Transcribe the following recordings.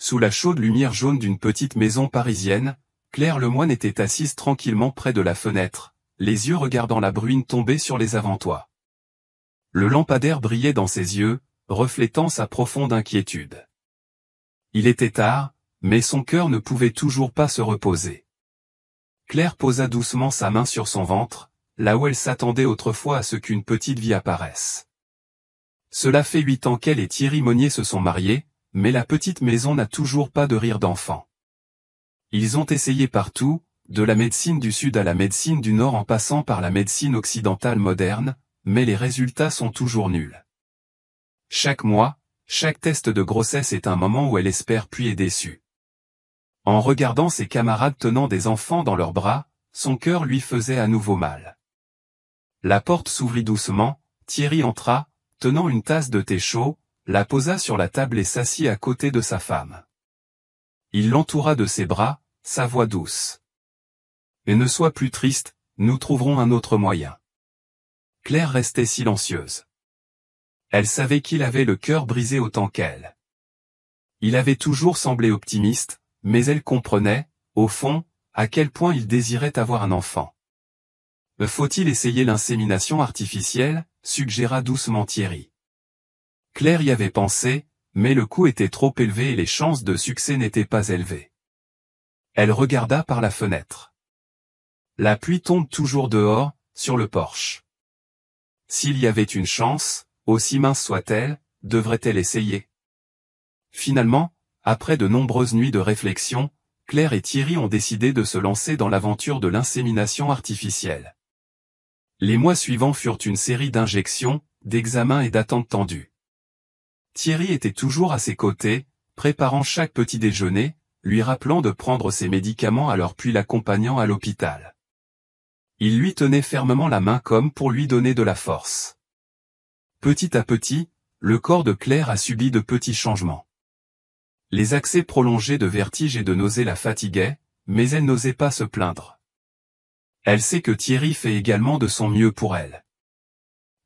Sous la chaude lumière jaune d'une petite maison parisienne, Claire Lemoine était assise tranquillement près de la fenêtre, les yeux regardant la bruine tomber sur les avant-toits. Le lampadaire brillait dans ses yeux, reflétant sa profonde inquiétude. Il était tard, mais son cœur ne pouvait toujours pas se reposer. Claire posa doucement sa main sur son ventre, là où elle s'attendait autrefois à ce qu'une petite vie apparaisse. Cela fait 8 ans qu'elle et Thierry Monnier se sont mariés, mais la petite maison n'a toujours pas de rire d'enfant. Ils ont essayé partout, de la médecine du Sud à la médecine du Nord en passant par la médecine occidentale moderne, mais les résultats sont toujours nuls. Chaque mois, chaque test de grossesse est un moment où elle espère puis est déçue. En regardant ses camarades tenant des enfants dans leurs bras, son cœur lui faisait à nouveau mal. La porte s'ouvrit doucement, Thierry entra, tenant une tasse de thé chaud, la posa sur la table et s'assit à côté de sa femme. Il l'entoura de ses bras, sa voix douce. « Et ne sois plus triste, nous trouverons un autre moyen. » Claire restait silencieuse. Elle savait qu'il avait le cœur brisé autant qu'elle. Il avait toujours semblé optimiste, mais elle comprenait, au fond, à quel point il désirait avoir un enfant. « Faut-il essayer l'insémination artificielle ?» suggéra doucement Thierry. Claire y avait pensé, mais le coût était trop élevé et les chances de succès n'étaient pas élevées. Elle regarda par la fenêtre. La pluie tombe toujours dehors, sur le porche. S'il y avait une chance, aussi mince soit-elle, devrait-elle essayer? Finalement, après de nombreuses nuits de réflexion, Claire et Thierry ont décidé de se lancer dans l'aventure de l'insémination artificielle. Les mois suivants furent une série d'injections, d'examens et d'attentes tendues. Thierry était toujours à ses côtés, préparant chaque petit déjeuner, lui rappelant de prendre ses médicaments à l'heure puis l'accompagnant à l'hôpital. Il lui tenait fermement la main comme pour lui donner de la force. Petit à petit, le corps de Claire a subi de petits changements. Les accès prolongés de vertige et de nausée la fatiguaient, mais elle n'osait pas se plaindre. Elle sait que Thierry fait également de son mieux pour elle.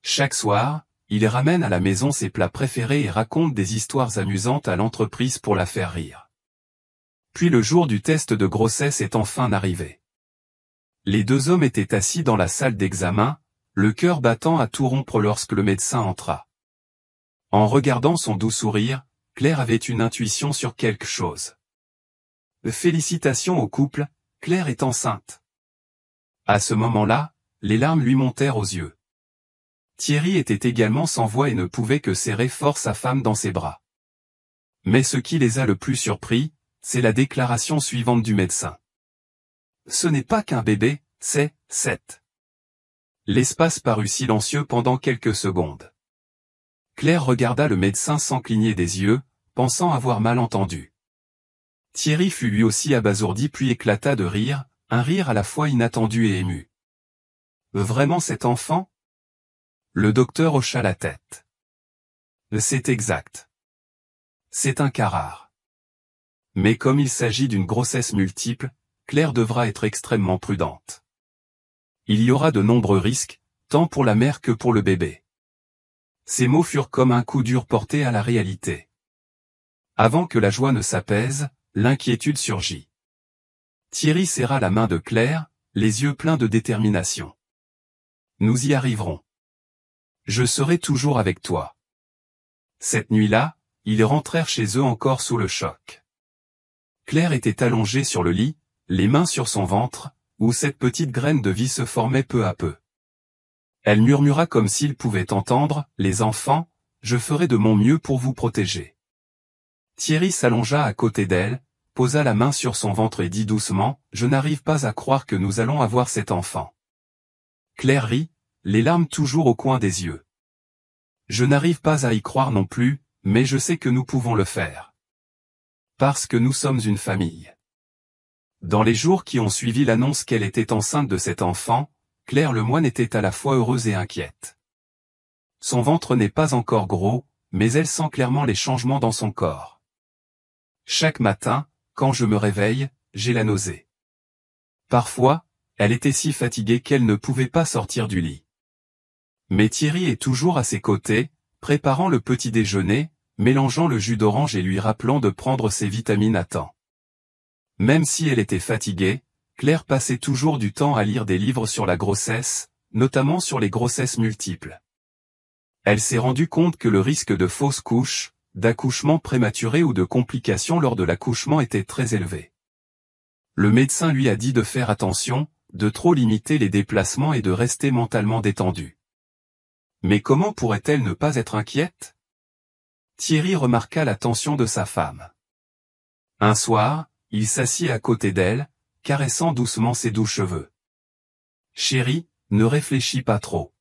Chaque soir, il ramène à la maison ses plats préférés et raconte des histoires amusantes à l'entreprise pour la faire rire. Puis le jour du test de grossesse est enfin arrivé. Les deux hommes étaient assis dans la salle d'examen, le cœur battant à tout rompre lorsque le médecin entra. En regardant son doux sourire, Claire avait une intuition sur quelque chose. Félicitations au couple, Claire est enceinte. À ce moment-là, les larmes lui montèrent aux yeux. Thierry était également sans voix et ne pouvait que serrer fort sa femme dans ses bras. Mais ce qui les a le plus surpris, c'est la déclaration suivante du médecin. Ce n'est pas qu'un bébé, c'est 7. L'espace parut silencieux pendant quelques secondes. Claire regarda le médecin sans cligner des yeux, pensant avoir mal entendu. Thierry fut lui aussi abasourdi puis éclata de rire, un rire à la fois inattendu et ému. Vraiment cet enfant? Le docteur hocha la tête. C'est exact. C'est un cas rare. Mais comme il s'agit d'une grossesse multiple, Claire devra être extrêmement prudente. Il y aura de nombreux risques, tant pour la mère que pour le bébé. Ces mots furent comme un coup dur porté à la réalité. Avant que la joie ne s'apaise, l'inquiétude surgit. Thierry serra la main de Claire, les yeux pleins de détermination. Nous y arriverons. Je serai toujours avec toi. Cette nuit-là, ils rentrèrent chez eux encore sous le choc. Claire était allongée sur le lit, les mains sur son ventre, où cette petite graine de vie se formait peu à peu. Elle murmura comme s'il pouvait entendre, « Les enfants, je ferai de mon mieux pour vous protéger. » Thierry s'allongea à côté d'elle, posa la main sur son ventre et dit doucement, « Je n'arrive pas à croire que nous allons avoir cet enfant. » Claire rit, les larmes toujours au coin des yeux. « Je n'arrive pas à y croire non plus, mais je sais que nous pouvons le faire. Parce que nous sommes une famille. » Dans les jours qui ont suivi l'annonce qu'elle était enceinte de cet enfant, Claire Lemoine était à la fois heureuse et inquiète. Son ventre n'est pas encore gros, mais elle sent clairement les changements dans son corps. Chaque matin, quand je me réveille, j'ai la nausée. Parfois, elle était si fatiguée qu'elle ne pouvait pas sortir du lit. Mais Thierry est toujours à ses côtés, préparant le petit déjeuner, mélangeant le jus d'orange et lui rappelant de prendre ses vitamines à temps. Même si elle était fatiguée, Claire passait toujours du temps à lire des livres sur la grossesse, notamment sur les grossesses multiples. Elle s'est rendue compte que le risque de fausse couche, d'accouchement prématuré ou de complications lors de l'accouchement était très élevé. Le médecin lui a dit de faire attention, de trop limiter les déplacements et de rester mentalement détendue. Mais comment pourrait-elle ne pas être inquiète? Thierry remarqua la tension de sa femme. Un soir, il s'assit à côté d'elle, caressant doucement ses doux cheveux. « Chérie, ne réfléchis pas trop.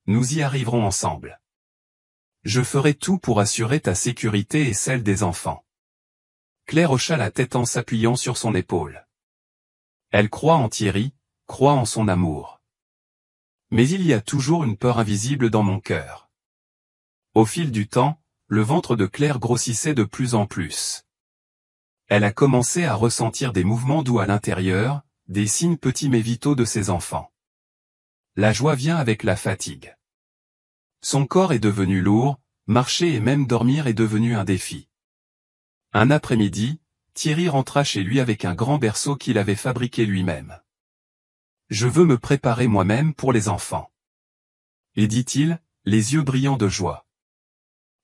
Nous y arriverons ensemble. Je ferai tout pour assurer ta sécurité et celle des enfants. » Claire hocha la tête en s'appuyant sur son épaule. Elle croit en Thierry, croit en son amour. Mais il y a toujours une peur invisible dans mon cœur. Au fil du temps, le ventre de Claire grossissait de plus en plus. Elle a commencé à ressentir des mouvements doux à l'intérieur, des signes petits mais vitaux de ses enfants. La joie vient avec la fatigue. Son corps est devenu lourd, marcher et même dormir est devenu un défi. Un après-midi, Thierry rentra chez lui avec un grand berceau qu'il avait fabriqué lui-même. « Je veux me préparer moi-même pour les enfants. » Et dit-il, les yeux brillants de joie.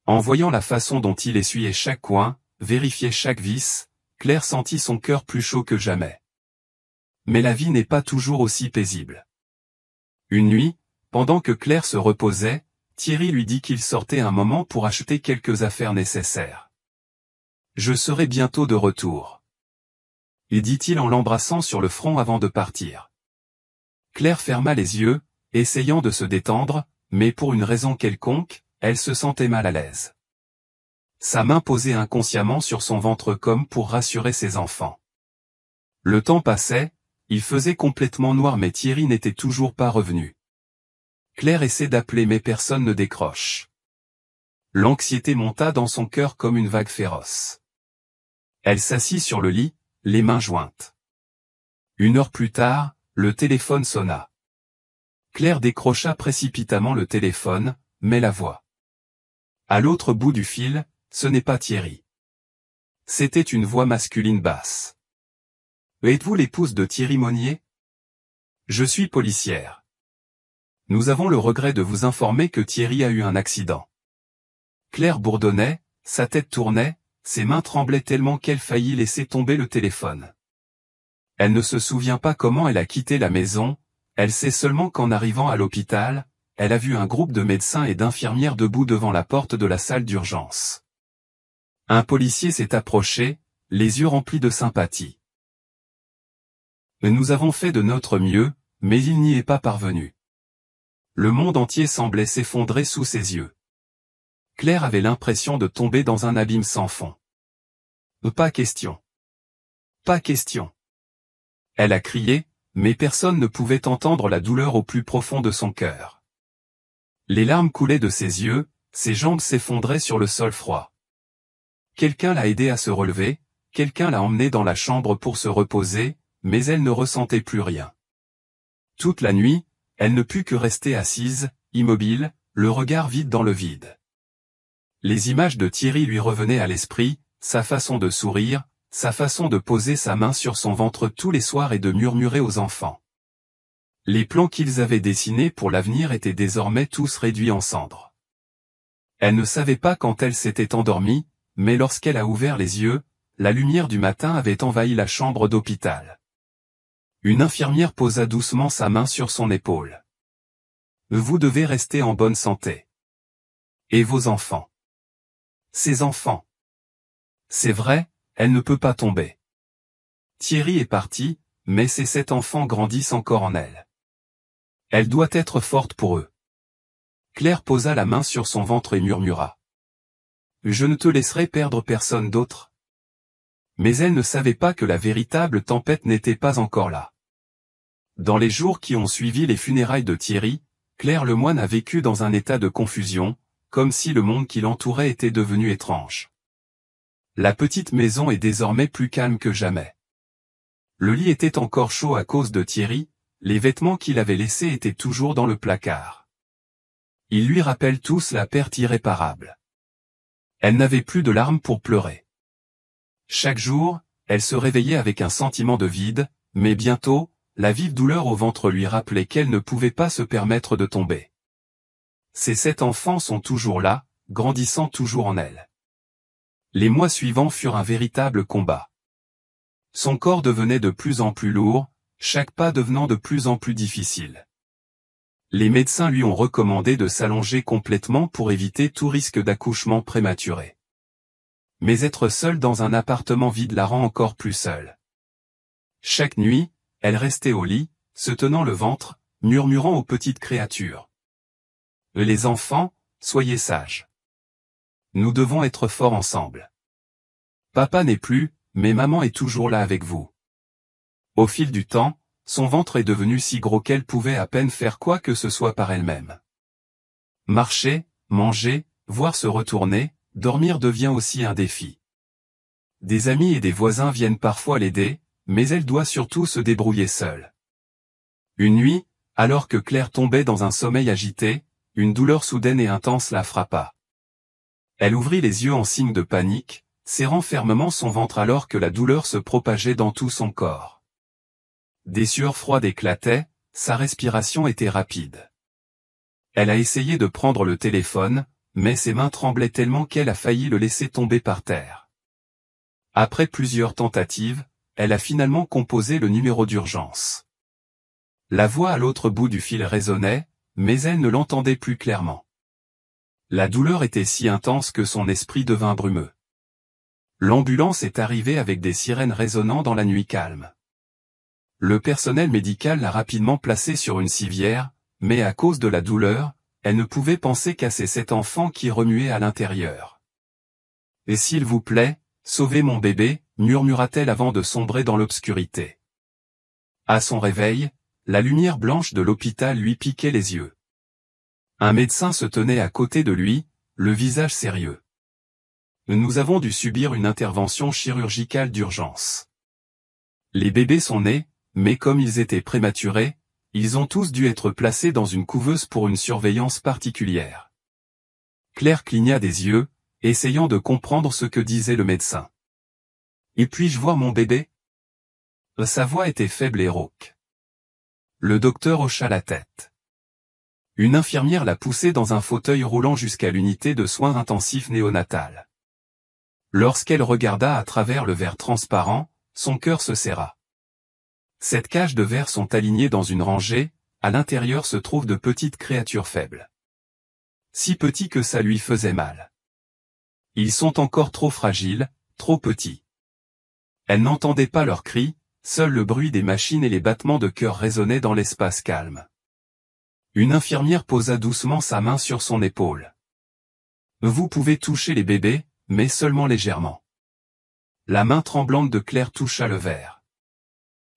En voyant la façon dont il essuyait chaque coin, vérifiait chaque vis, Claire sentit son cœur plus chaud que jamais. Mais la vie n'est pas toujours aussi paisible. Une nuit, pendant que Claire se reposait, Thierry lui dit qu'il sortait un moment pour acheter quelques affaires nécessaires. « Je serai bientôt de retour. » Et dit-il en l'embrassant sur le front avant de partir. Claire ferma les yeux, essayant de se détendre, mais pour une raison quelconque, elle se sentait mal à l'aise. Sa main posait inconsciemment sur son ventre comme pour rassurer ses enfants. Le temps passait, il faisait complètement noir mais Thierry n'était toujours pas revenu. Claire essaie d'appeler mais personne ne décroche. L'anxiété monta dans son cœur comme une vague féroce. Elle s'assit sur le lit, les mains jointes. 1 heure plus tard, le téléphone sonna. Claire décrocha précipitamment le téléphone, mais la voix. À l'autre bout du fil, ce n'est pas Thierry. C'était une voix masculine basse. « Êtes-vous l'épouse de Thierry Monnier ? Je suis policière. Nous avons le regret de vous informer que Thierry a eu un accident. » Claire bourdonnait, sa tête tournait, ses mains tremblaient tellement qu'elle faillit laisser tomber le téléphone. Elle ne se souvient pas comment elle a quitté la maison, elle sait seulement qu'en arrivant à l'hôpital, elle a vu un groupe de médecins et d'infirmières debout devant la porte de la salle d'urgence. Un policier s'est approché, les yeux remplis de sympathie. « Nous avons fait de notre mieux, mais il n'y est pas parvenu. » Le monde entier semblait s'effondrer sous ses yeux. Claire avait l'impression de tomber dans un abîme sans fond. « Pas question. Pas question. » Elle a crié, mais personne ne pouvait entendre la douleur au plus profond de son cœur. Les larmes coulaient de ses yeux, ses jambes s'effondraient sur le sol froid. Quelqu'un l'a aidée à se relever, quelqu'un l'a emmenée dans la chambre pour se reposer, mais elle ne ressentait plus rien. Toute la nuit, elle ne put que rester assise, immobile, le regard vide dans le vide. Les images de Thierry lui revenaient à l'esprit, sa façon de sourire, sa façon de poser sa main sur son ventre tous les soirs et de murmurer aux enfants. Les plans qu'ils avaient dessinés pour l'avenir étaient désormais tous réduits en cendres. Elle ne savait pas quand elle s'était endormie, mais lorsqu'elle a ouvert les yeux, la lumière du matin avait envahi la chambre d'hôpital. Une infirmière posa doucement sa main sur son épaule. « Vous devez rester en bonne santé. Et vos enfants. Ses enfants. C'est vrai, elle ne peut pas tomber. Thierry est parti, mais ces 7 enfants grandissent encore en elle. Elle doit être forte pour eux. » Claire posa la main sur son ventre et murmura. « Je ne te laisserai perdre personne d'autre. » Mais elle ne savait pas que la véritable tempête n'était pas encore là. Dans les jours qui ont suivi les funérailles de Thierry, Claire Lemoine a vécu dans un état de confusion, comme si le monde qui l'entourait était devenu étrange. La petite maison est désormais plus calme que jamais. Le lit était encore chaud à cause de Thierry, les vêtements qu'il avait laissés étaient toujours dans le placard. Ils lui rappellent tous la perte irréparable. Elle n'avait plus de larmes pour pleurer. Chaque jour, elle se réveillait avec un sentiment de vide, mais bientôt, la vive douleur au ventre lui rappelait qu'elle ne pouvait pas se permettre de tomber. Ses 7 enfants sont toujours là, grandissant toujours en elle. Les mois suivants furent un véritable combat. Son corps devenait de plus en plus lourd, chaque pas devenant de plus en plus difficile. Les médecins lui ont recommandé de s'allonger complètement pour éviter tout risque d'accouchement prématuré. Mais être seule dans un appartement vide la rend encore plus seule. Chaque nuit, elle restait au lit, se tenant le ventre, murmurant aux petites créatures. « Les enfants, soyez sages. Nous devons être forts ensemble. Papa n'est plus, mais maman est toujours là avec vous. » Au fil du temps, son ventre est devenu si gros qu'elle pouvait à peine faire quoi que ce soit par elle-même. Marcher, manger, voir se retourner, dormir devient aussi un défi. Des amis et des voisins viennent parfois l'aider, mais elle doit surtout se débrouiller seule. Une nuit, alors que Claire tombait dans un sommeil agité, une douleur soudaine et intense la frappa. Elle ouvrit les yeux en signe de panique, serrant fermement son ventre alors que la douleur se propageait dans tout son corps. Des sueurs froides éclataient, sa respiration était rapide. Elle a essayé de prendre le téléphone, mais ses mains tremblaient tellement qu'elle a failli le laisser tomber par terre. Après plusieurs tentatives, elle a finalement composé le numéro d'urgence. La voix à l'autre bout du fil résonnait, mais elle ne l'entendait plus clairement. La douleur était si intense que son esprit devint brumeux. L'ambulance est arrivée avec des sirènes résonnant dans la nuit calme. Le personnel médical l'a rapidement placée sur une civière, mais à cause de la douleur, elle ne pouvait penser qu'à ses 7 enfants qui remuaient à l'intérieur. « Et s'il vous plaît, sauvez mon bébé », murmura-t-elle avant de sombrer dans l'obscurité. À son réveil, la lumière blanche de l'hôpital lui piquait les yeux. Un médecin se tenait à côté de lui, le visage sérieux. « Nous avons dû subir une intervention chirurgicale d'urgence. Les bébés sont nés, mais comme ils étaient prématurés, ils ont tous dû être placés dans une couveuse pour une surveillance particulière. » Claire cligna des yeux, essayant de comprendre ce que disait le médecin. « Et puis-je voir mon bébé ?» Sa voix était faible et rauque. Le docteur hocha la tête. Une infirmière l'a poussé dans un fauteuil roulant jusqu'à l'unité de soins intensifs néonatales. Lorsqu'elle regarda à travers le verre transparent, son cœur se serra. 7 cages de verre sont alignées dans une rangée, à l'intérieur se trouvent de petites créatures faibles. Si petits que ça lui faisait mal. Ils sont encore trop fragiles, trop petits. Elle n'entendait pas leurs cris, seul le bruit des machines et les battements de cœur résonnaient dans l'espace calme. Une infirmière posa doucement sa main sur son épaule. « Vous pouvez toucher les bébés, mais seulement légèrement. » La main tremblante de Claire toucha le verre.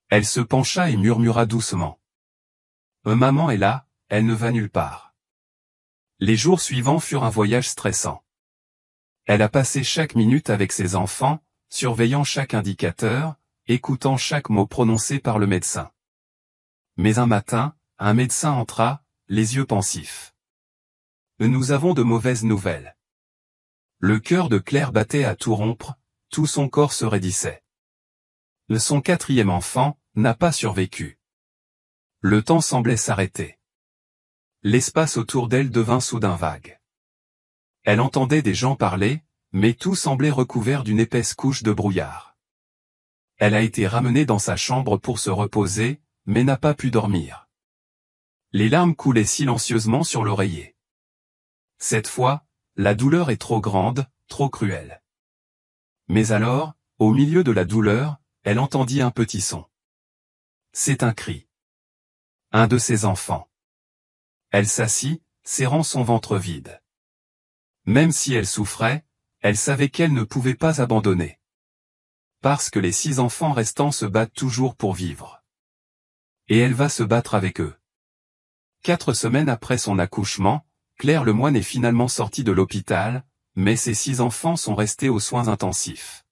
Elle se pencha et murmura doucement. « Maman est là, elle ne va nulle part. » Les jours suivants furent un voyage stressant. Elle a passé chaque minute avec ses enfants, surveillant chaque indicateur, écoutant chaque mot prononcé par le médecin. Mais un matin, un médecin entra, les yeux pensifs. « Nous avons de mauvaises nouvelles. » Le cœur de Claire battait à tout rompre, tout son corps se raidissait. Son 4e enfant n'a pas survécu. Le temps semblait s'arrêter. L'espace autour d'elle devint soudain vague. Elle entendait des gens parler, mais tout semblait recouvert d'une épaisse couche de brouillard. Elle a été ramenée dans sa chambre pour se reposer, mais n'a pas pu dormir. Les larmes coulaient silencieusement sur l'oreiller. Cette fois, la douleur est trop grande, trop cruelle. Mais alors, au milieu de la douleur, elle entendit un petit son. C'est un cri. Un de ses enfants. Elle s'assit, serrant son ventre vide. Même si elle souffrait, elle savait qu'elle ne pouvait pas abandonner. Parce que les 6 enfants restants se battent toujours pour vivre. Et elle va se battre avec eux. 4 semaines après son accouchement, Claire Lemoine est finalement sortie de l'hôpital, mais ses 6 enfants sont restés aux soins intensifs.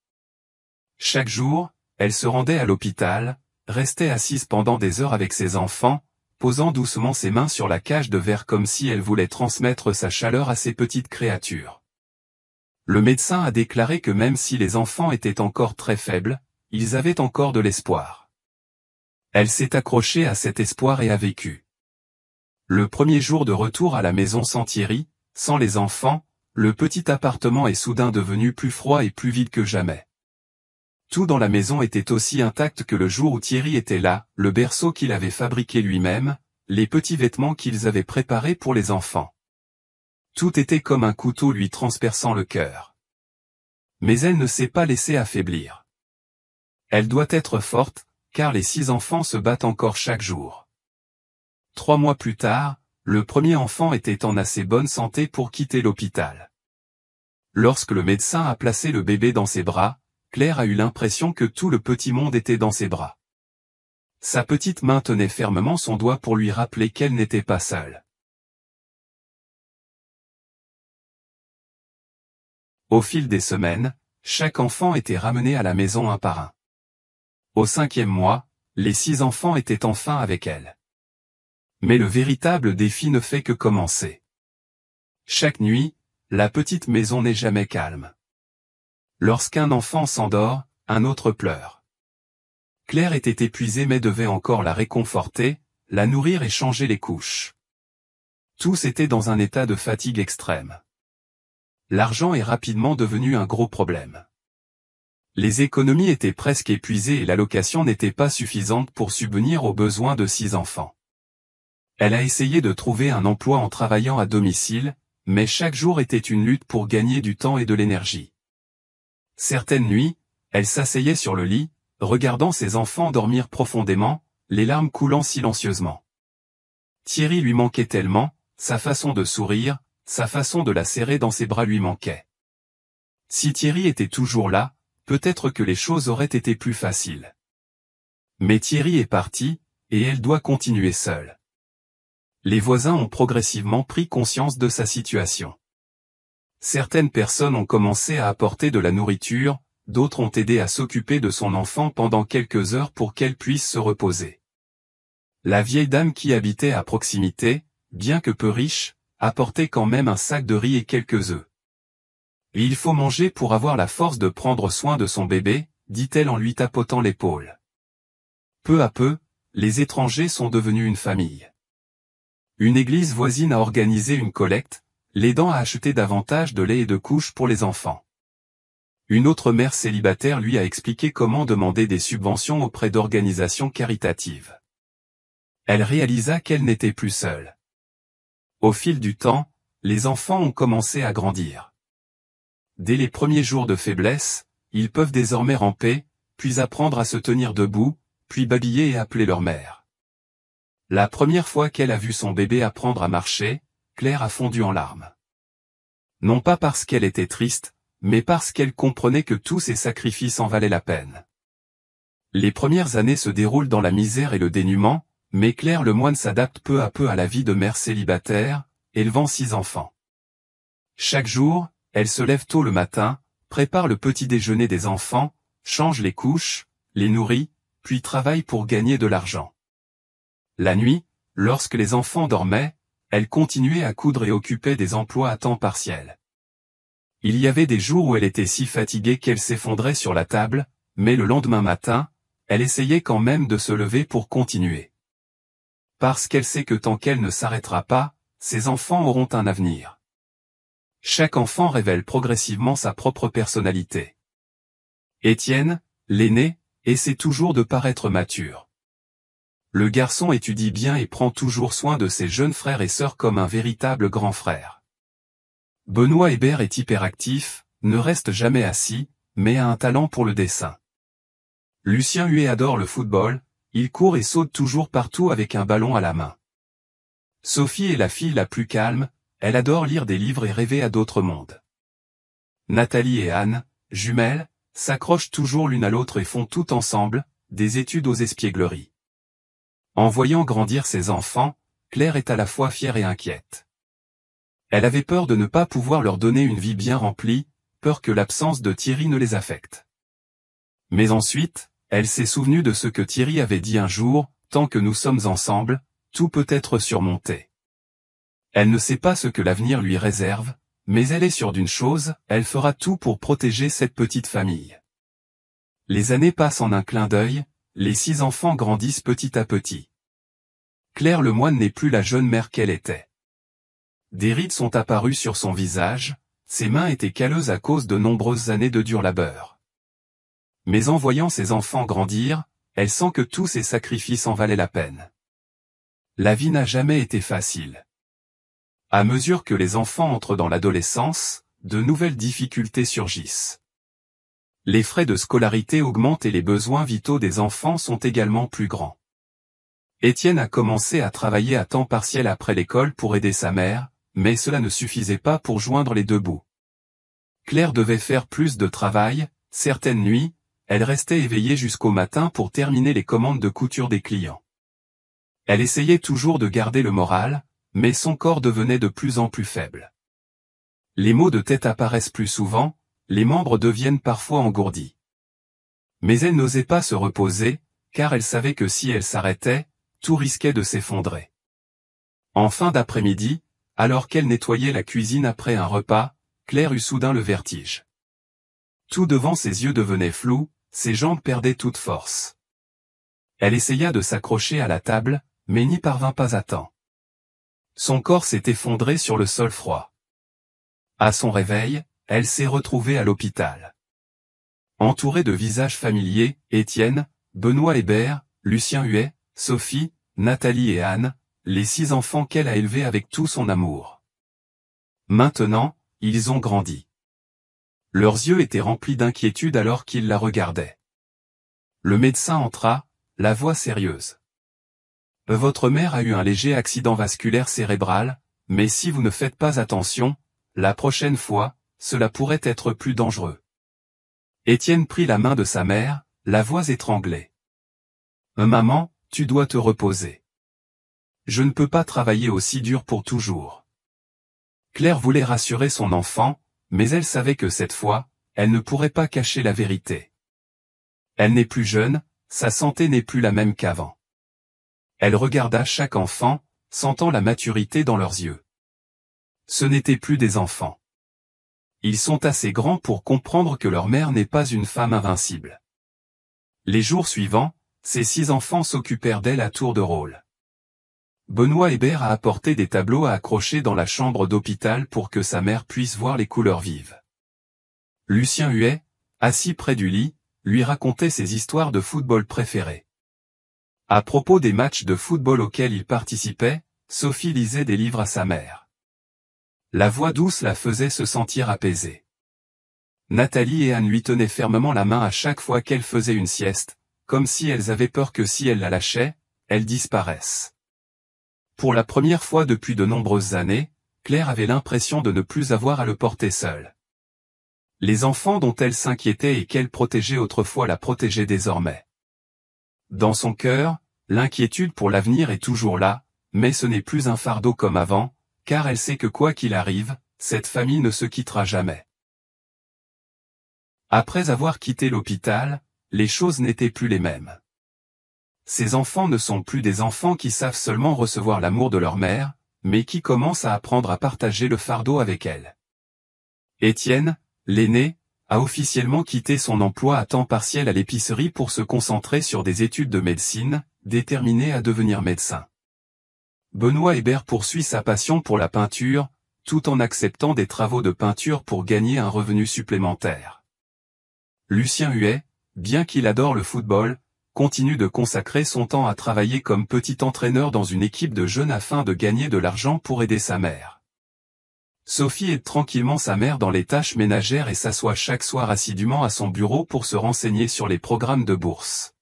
Chaque jour, elle se rendait à l'hôpital, restait assise pendant des heures avec ses enfants, posant doucement ses mains sur la cage de verre comme si elle voulait transmettre sa chaleur à ces petites créatures. Le médecin a déclaré que même si les enfants étaient encore très faibles, ils avaient encore de l'espoir. Elle s'est accrochée à cet espoir et a vécu. Le premier jour de retour à la maison sans Thierry, sans les enfants, le petit appartement est soudain devenu plus froid et plus vide que jamais. Tout dans la maison était aussi intact que le jour où Thierry était là, le berceau qu'il avait fabriqué lui-même, les petits vêtements qu'ils avaient préparés pour les enfants. Tout était comme un couteau lui transperçant le cœur. Mais elle ne s'est pas laissée affaiblir. Elle doit être forte, car les 6 enfants se battent encore chaque jour. 3 mois plus tard, le premier enfant était en assez bonne santé pour quitter l'hôpital. Lorsque le médecin a placé le bébé dans ses bras, Claire a eu l'impression que tout le petit monde était dans ses bras. Sa petite main tenait fermement son doigt pour lui rappeler qu'elle n'était pas seule. Au fil des semaines, chaque enfant était ramené à la maison un par un. Au 5e mois, les 6 enfants étaient enfin avec elle. Mais le véritable défi ne fait que commencer. Chaque nuit, la petite maison n'est jamais calme. Lorsqu'un enfant s'endort, un autre pleure. Claire était épuisée mais devait encore la réconforter, la nourrir et changer les couches. Tous étaient dans un état de fatigue extrême. L'argent est rapidement devenu un gros problème. Les économies étaient presque épuisées et l'allocation n'était pas suffisante pour subvenir aux besoins de 6 enfants. Elle a essayé de trouver un emploi en travaillant à domicile, mais chaque jour était une lutte pour gagner du temps et de l'énergie. Certaines nuits, elle s'asseyait sur le lit, regardant ses enfants dormir profondément, les larmes coulant silencieusement. Thierry lui manquait tellement, sa façon de sourire, sa façon de la serrer dans ses bras lui manquait. Si Thierry était toujours là, peut-être que les choses auraient été plus faciles. Mais Thierry est parti, et elle doit continuer seule. Les voisins ont progressivement pris conscience de sa situation. Certaines personnes ont commencé à apporter de la nourriture, d'autres ont aidé à s'occuper de son enfant pendant quelques heures pour qu'elle puisse se reposer. La vieille dame qui habitait à proximité, bien que peu riche, apportait quand même un sac de riz et quelques œufs. « Il faut manger pour avoir la force de prendre soin de son bébé », dit-elle en lui tapotant l'épaule. Peu à peu, les étrangers sont devenus une famille. Une église voisine a organisé une collecte, l'aidant à acheter davantage de lait et de couches pour les enfants. Une autre mère célibataire lui a expliqué comment demander des subventions auprès d'organisations caritatives. Elle réalisa qu'elle n'était plus seule. Au fil du temps, les enfants ont commencé à grandir. Dès les premiers jours de faiblesse, ils peuvent désormais ramper, puis apprendre à se tenir debout, puis babiller et appeler leur mère. La première fois qu'elle a vu son bébé apprendre à marcher, Claire a fondu en larmes. Non pas parce qu'elle était triste, mais parce qu'elle comprenait que tous ces sacrifices en valaient la peine. Les premières années se déroulent dans la misère et le dénuement, mais Claire Lemoine s'adapte peu à peu à la vie de mère célibataire, élevant 6 enfants. Chaque jour, elle se lève tôt le matin, prépare le petit déjeuner des enfants, change les couches, les nourrit, puis travaille pour gagner de l'argent. La nuit, lorsque les enfants dormaient, elle continuait à coudre et occupait des emplois à temps partiel. Il y avait des jours où elle était si fatiguée qu'elle s'effondrait sur la table, mais le lendemain matin, elle essayait quand même de se lever pour continuer. Parce qu'elle sait que tant qu'elle ne s'arrêtera pas, ses enfants auront un avenir. Chaque enfant révèle progressivement sa propre personnalité. Étienne, l'aîné, essaie toujours de paraître mature. Le garçon étudie bien et prend toujours soin de ses jeunes frères et sœurs comme un véritable grand frère. Benoît Hébert est hyperactif, ne reste jamais assis, mais a un talent pour le dessin. Lucien Huet adore le football, il court et saute toujours partout avec un ballon à la main. Sophie est la fille la plus calme, elle adore lire des livres et rêver à d'autres mondes. Nathalie et Anne, jumelles, s'accrochent toujours l'une à l'autre et font tout ensemble, des études aux espiègleries. En voyant grandir ses enfants, Claire est à la fois fière et inquiète. Elle avait peur de ne pas pouvoir leur donner une vie bien remplie, peur que l'absence de Thierry ne les affecte. Mais ensuite, elle s'est souvenue de ce que Thierry avait dit un jour, « Tant que nous sommes ensemble, tout peut être surmonté ». Elle ne sait pas ce que l'avenir lui réserve, mais elle est sûre d'une chose, elle fera tout pour protéger cette petite famille. Les années passent en un clin d'œil, les 6 enfants grandissent petit à petit. Claire Lemoine n'est plus la jeune mère qu'elle était. Des rides sont apparues sur son visage, ses mains étaient calleuses à cause de nombreuses années de dur labeur. Mais en voyant ses enfants grandir, elle sent que tous ces sacrifices en valaient la peine. La vie n'a jamais été facile. À mesure que les enfants entrent dans l'adolescence, de nouvelles difficultés surgissent. Les frais de scolarité augmentent et les besoins vitaux des enfants sont également plus grands. Étienne a commencé à travailler à temps partiel après l'école pour aider sa mère, mais cela ne suffisait pas pour joindre les deux bouts. Claire devait faire plus de travail, certaines nuits, elle restait éveillée jusqu'au matin pour terminer les commandes de couture des clients. Elle essayait toujours de garder le moral, mais son corps devenait de plus en plus faible. Les maux de tête apparaissent plus souvent, les membres deviennent parfois engourdis. Mais elle n'osait pas se reposer, car elle savait que si elle s'arrêtait, tout risquait de s'effondrer. En fin d'après-midi, alors qu'elle nettoyait la cuisine après un repas, Claire eut soudain le vertige. Tout devant ses yeux devenait flou, ses jambes perdaient toute force. Elle essaya de s'accrocher à la table, mais n'y parvint pas à temps. Son corps s'est effondré sur le sol froid. À son réveil, elle s'est retrouvée à l'hôpital. Entourée de visages familiers, Étienne, Benoît Hébert, Lucien Huet, Sophie, Nathalie et Anne, les 6 enfants qu'elle a élevés avec tout son amour. Maintenant, ils ont grandi. Leurs yeux étaient remplis d'inquiétude alors qu'ils la regardaient. Le médecin entra, la voix sérieuse. Votre mère a eu un léger accident vasculaire cérébral, mais si vous ne faites pas attention, la prochaine fois, cela pourrait être plus dangereux. Étienne prit la main de sa mère, la voix étranglée. Maman, tu dois te reposer. Je ne peux pas travailler aussi dur pour toujours. Claire voulait rassurer son enfant, mais elle savait que cette fois, elle ne pourrait pas cacher la vérité. Elle n'est plus jeune, sa santé n'est plus la même qu'avant. Elle regarda chaque enfant, sentant la maturité dans leurs yeux. Ce n'étaient plus des enfants. Ils sont assez grands pour comprendre que leur mère n'est pas une femme invincible. Les jours suivants, ces 6 enfants s'occupèrent d'elle à tour de rôle. Benoît Hébert a apporté des tableaux à accrocher dans la chambre d'hôpital pour que sa mère puisse voir les couleurs vives. Lucien Huet, assis près du lit, lui racontait ses histoires de football préférées. À propos des matchs de football auxquels il participait, Sophie lisait des livres à sa mère. La voix douce la faisait se sentir apaisée. Nathalie et Anne lui tenaient fermement la main à chaque fois qu'elle faisait une sieste, comme si elles avaient peur que si elle la lâchait, elle disparaisse. Pour la première fois depuis de nombreuses années, Claire avait l'impression de ne plus avoir à le porter seule. Les enfants dont elle s'inquiétait et qu'elle protégeait autrefois la protégeaient désormais. Dans son cœur, l'inquiétude pour l'avenir est toujours là, mais ce n'est plus un fardeau comme avant, car elle sait que quoi qu'il arrive, cette famille ne se quittera jamais. Après avoir quitté l'hôpital, les choses n'étaient plus les mêmes. Ces enfants ne sont plus des enfants qui savent seulement recevoir l'amour de leur mère, mais qui commencent à apprendre à partager le fardeau avec elle. Étienne, l'aîné, a officiellement quitté son emploi à temps partiel à l'épicerie pour se concentrer sur des études de médecine, déterminé à devenir médecin. Benoît Hébert poursuit sa passion pour la peinture, tout en acceptant des travaux de peinture pour gagner un revenu supplémentaire. Lucien Huet, bien qu'il adore le football, continue de consacrer son temps à travailler comme petit entraîneur dans une équipe de jeunes afin de gagner de l'argent pour aider sa mère. Sophie aide tranquillement sa mère dans les tâches ménagères et s'assoit chaque soir assidûment à son bureau pour se renseigner sur les programmes de bourse.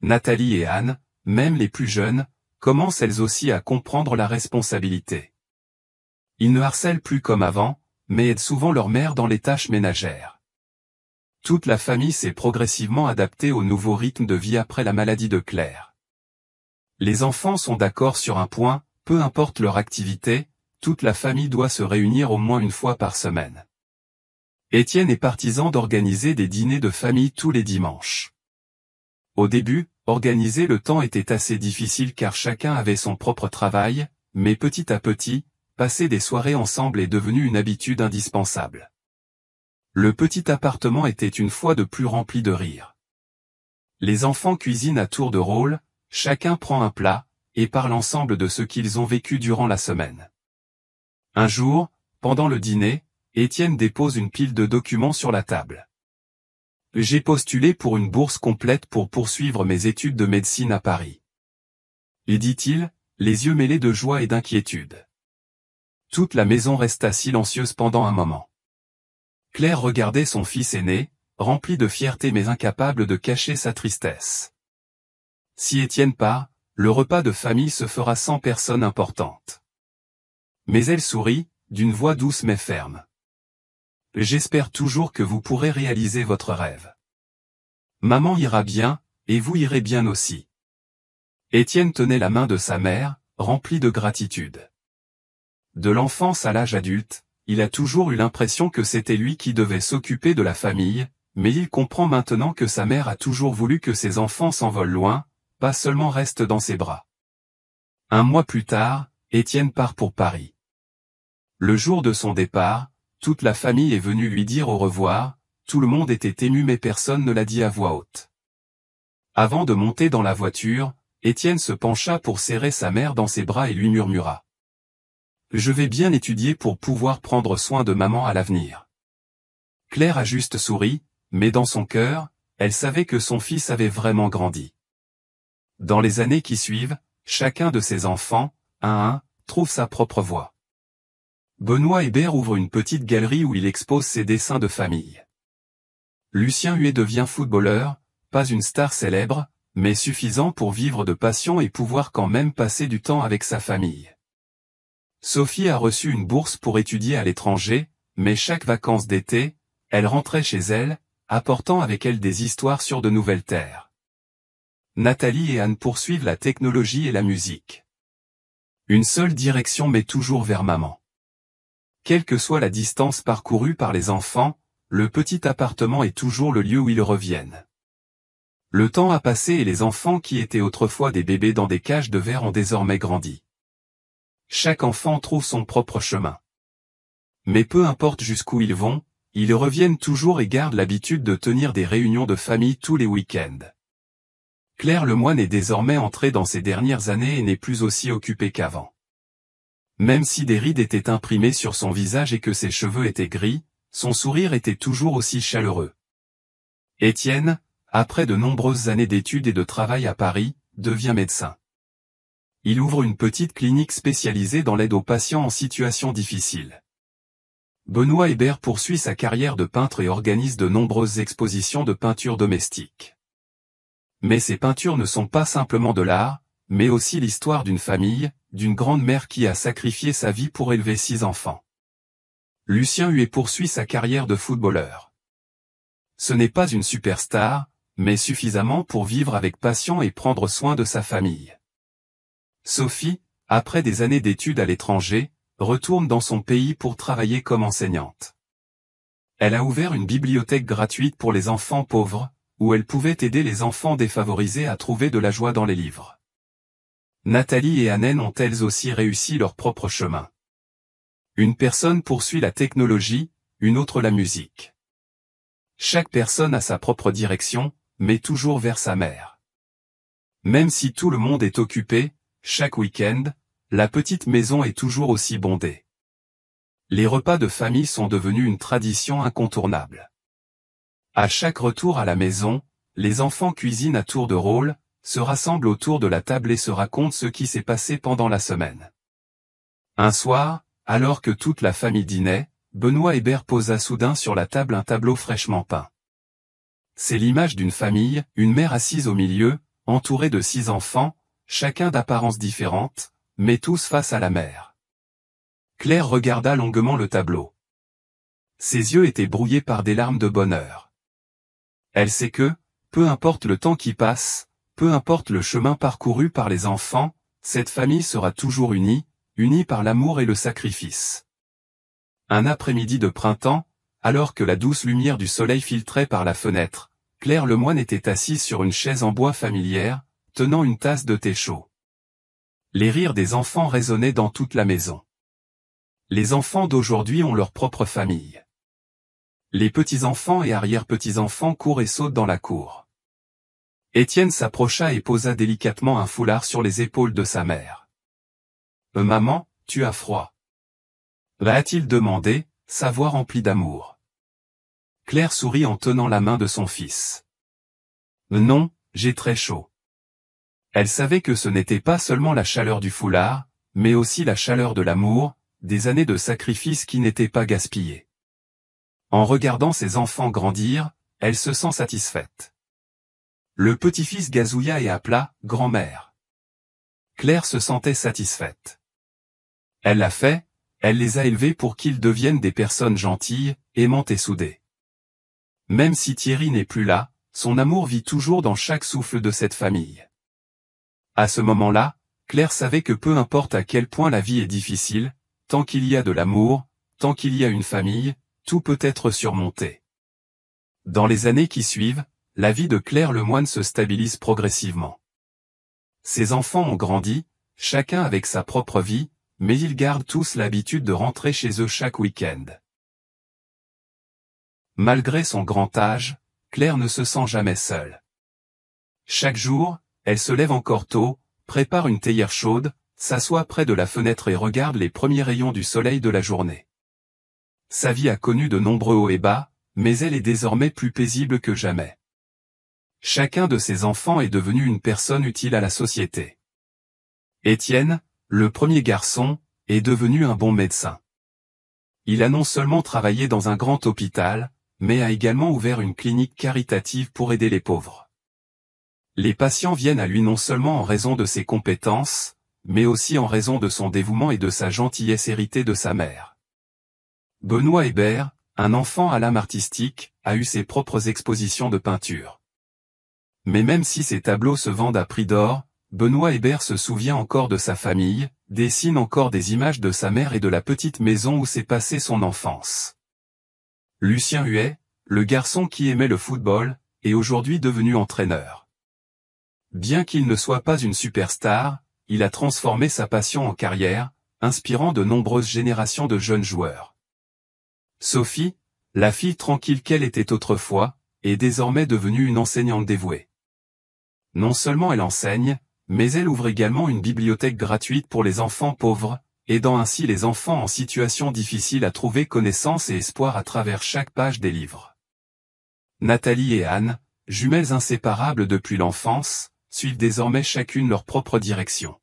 Nathalie et Anne, même les plus jeunes, commencent elles aussi à comprendre la responsabilité. Ils ne harcèlent plus comme avant, mais aident souvent leur mère dans les tâches ménagères. Toute la famille s'est progressivement adaptée au nouveau rythme de vie après la maladie de Claire. Les enfants sont d'accord sur un point, peu importe leur activité, toute la famille doit se réunir au moins une fois par semaine. Étienne est partisan d'organiser des dîners de famille tous les dimanches. Au début, organiser le temps était assez difficile car chacun avait son propre travail, mais petit à petit, passer des soirées ensemble est devenu une habitude indispensable. Le petit appartement était une fois de plus rempli de rire. Les enfants cuisinent à tour de rôle, chacun prend un plat, et parle ensemble de ce qu'ils ont vécu durant la semaine. Un jour, pendant le dîner, Étienne dépose une pile de documents sur la table. « J'ai postulé pour une bourse complète pour poursuivre mes études de médecine à Paris. » Et dit-il, les yeux mêlés de joie et d'inquiétude. Toute la maison resta silencieuse pendant un moment. Claire regardait son fils aîné, rempli de fierté mais incapable de cacher sa tristesse. Si Étienne part, le repas de famille se fera sans personne importante. Mais elle sourit, d'une voix douce mais ferme. « J'espère toujours que vous pourrez réaliser votre rêve. Maman ira bien, et vous irez bien aussi. » Étienne tenait la main de sa mère, remplie de gratitude. De l'enfance à l'âge adulte, il a toujours eu l'impression que c'était lui qui devait s'occuper de la famille, mais il comprend maintenant que sa mère a toujours voulu que ses enfants s'envolent loin, pas seulement restent dans ses bras. Un mois plus tard, Étienne part pour Paris. Le jour de son départ, toute la famille est venue lui dire au revoir, tout le monde était ému mais personne ne l'a dit à voix haute. Avant de monter dans la voiture, Étienne se pencha pour serrer sa mère dans ses bras et lui murmura. « Je vais bien étudier pour pouvoir prendre soin de maman à l'avenir. » Claire a juste souri, mais dans son cœur, elle savait que son fils avait vraiment grandi. Dans les années qui suivent, chacun de ses enfants, un à un, trouve sa propre voie. Benoît Hébert ouvre une petite galerie où il expose ses dessins de famille. Lucien Huet devient footballeur, pas une star célèbre, mais suffisant pour vivre de passion et pouvoir quand même passer du temps avec sa famille. Sophie a reçu une bourse pour étudier à l'étranger, mais chaque vacances d'été, elle rentrait chez elle, apportant avec elle des histoires sur de nouvelles terres. Nathalie et Anne poursuivent la technologie et la musique. Une seule direction mais toujours vers maman. Quelle que soit la distance parcourue par les enfants, le petit appartement est toujours le lieu où ils reviennent. Le temps a passé et les enfants qui étaient autrefois des bébés dans des cages de verre ont désormais grandi. Chaque enfant trouve son propre chemin. Mais peu importe jusqu'où ils vont, ils reviennent toujours et gardent l'habitude de tenir des réunions de famille tous les week-ends. Claire Lemoine est désormais entrée dans ses dernières années et n'est plus aussi occupée qu'avant. Même si des rides étaient imprimées sur son visage et que ses cheveux étaient gris, son sourire était toujours aussi chaleureux. Étienne, après de nombreuses années d'études et de travail à Paris, devient médecin. Il ouvre une petite clinique spécialisée dans l'aide aux patients en situation difficile. Benoît Hébert poursuit sa carrière de peintre et organise de nombreuses expositions de peintures domestiques. Mais ces peintures ne sont pas simplement de l'art, mais aussi l'histoire d'une famille, d'une grande mère qui a sacrifié sa vie pour élever 6 enfants. Lucien Huet poursuit sa carrière de footballeur. Ce n'est pas une superstar, mais suffisamment pour vivre avec passion et prendre soin de sa famille. Sophie, après des années d'études à l'étranger, retourne dans son pays pour travailler comme enseignante. Elle a ouvert une bibliothèque gratuite pour les enfants pauvres, où elle pouvait aider les enfants défavorisés à trouver de la joie dans les livres. Nathalie et Anne ont elles aussi réussi leur propre chemin. Une personne poursuit la technologie, une autre la musique. Chaque personne a sa propre direction, mais toujours vers sa mère. Même si tout le monde est occupé, chaque week-end, la petite maison est toujours aussi bondée. Les repas de famille sont devenus une tradition incontournable. À chaque retour à la maison, les enfants cuisinent à tour de rôle, se rassemblent autour de la table et se racontent ce qui s'est passé pendant la semaine. Un soir, alors que toute la famille dînait, Benoît Hébert posa soudain sur la table un tableau fraîchement peint. C'est l'image d'une famille, une mère assise au milieu, entourée de 6 enfants, chacun d'apparence différente, mais tous face à la mère. Claire regarda longuement le tableau. Ses yeux étaient brouillés par des larmes de bonheur. Elle sait que, peu importe le temps qui passe, peu importe le chemin parcouru par les enfants, cette famille sera toujours unie, unie par l'amour et le sacrifice. Un après-midi de printemps, alors que la douce lumière du soleil filtrait par la fenêtre, Claire Lemoine était assise sur une chaise en bois familière, tenant une tasse de thé chaud. Les rires des enfants résonnaient dans toute la maison. Les enfants d'aujourd'hui ont leur propre famille. Les petits-enfants et arrière-petits-enfants courent et sautent dans la cour. Étienne s'approcha et posa délicatement un foulard sur les épaules de sa mère. « Maman, tu as froid. » va-t-il demandé, sa voix remplie d'amour. Claire sourit en tenant la main de son fils. « Non, j'ai très chaud. » Elle savait que ce n'était pas seulement la chaleur du foulard, mais aussi la chaleur de l'amour, des années de sacrifice qui n'étaient pas gaspillées. En regardant ses enfants grandir, elle se sent satisfaite. Le petit-fils gazouilla et appela « grand-mère ». Claire se sentait satisfaite. Elle l'a fait, elle les a élevés pour qu'ils deviennent des personnes gentilles, aimantes et soudées. Même si Thierry n'est plus là, son amour vit toujours dans chaque souffle de cette famille. À ce moment-là, Claire savait que peu importe à quel point la vie est difficile, tant qu'il y a de l'amour, tant qu'il y a une famille, tout peut être surmonté. Dans les années qui suivent, la vie de Claire Lemoine se stabilise progressivement. Ses enfants ont grandi, chacun avec sa propre vie, mais ils gardent tous l'habitude de rentrer chez eux chaque week-end. Malgré son grand âge, Claire ne se sent jamais seule. Chaque jour, elle se lève encore tôt, prépare une théière chaude, s'assoit près de la fenêtre et regarde les premiers rayons du soleil de la journée. Sa vie a connu de nombreux hauts et bas, mais elle est désormais plus paisible que jamais. Chacun de ses enfants est devenu une personne utile à la société. Étienne, le premier garçon, est devenu un bon médecin. Il a non seulement travaillé dans un grand hôpital, mais a également ouvert une clinique caritative pour aider les pauvres. Les patients viennent à lui non seulement en raison de ses compétences, mais aussi en raison de son dévouement et de sa gentillesse héritée de sa mère. Benoît Hébert, un enfant à l'âme artistique, a eu ses propres expositions de peinture. Mais même si ses tableaux se vendent à prix d'or, Benoît Hébert se souvient encore de sa famille, dessine encore des images de sa mère et de la petite maison où s'est passée son enfance. Lucien Huet, le garçon qui aimait le football, est aujourd'hui devenu entraîneur. Bien qu'il ne soit pas une superstar, il a transformé sa passion en carrière, inspirant de nombreuses générations de jeunes joueurs. Sophie, la fille tranquille qu'elle était autrefois, est désormais devenue une enseignante dévouée. Non seulement elle enseigne, mais elle ouvre également une bibliothèque gratuite pour les enfants pauvres, aidant ainsi les enfants en situation difficile à trouver connaissance et espoir à travers chaque page des livres. Nathalie et Anne, jumelles inséparables depuis l'enfance, suivent désormais chacune leur propre direction.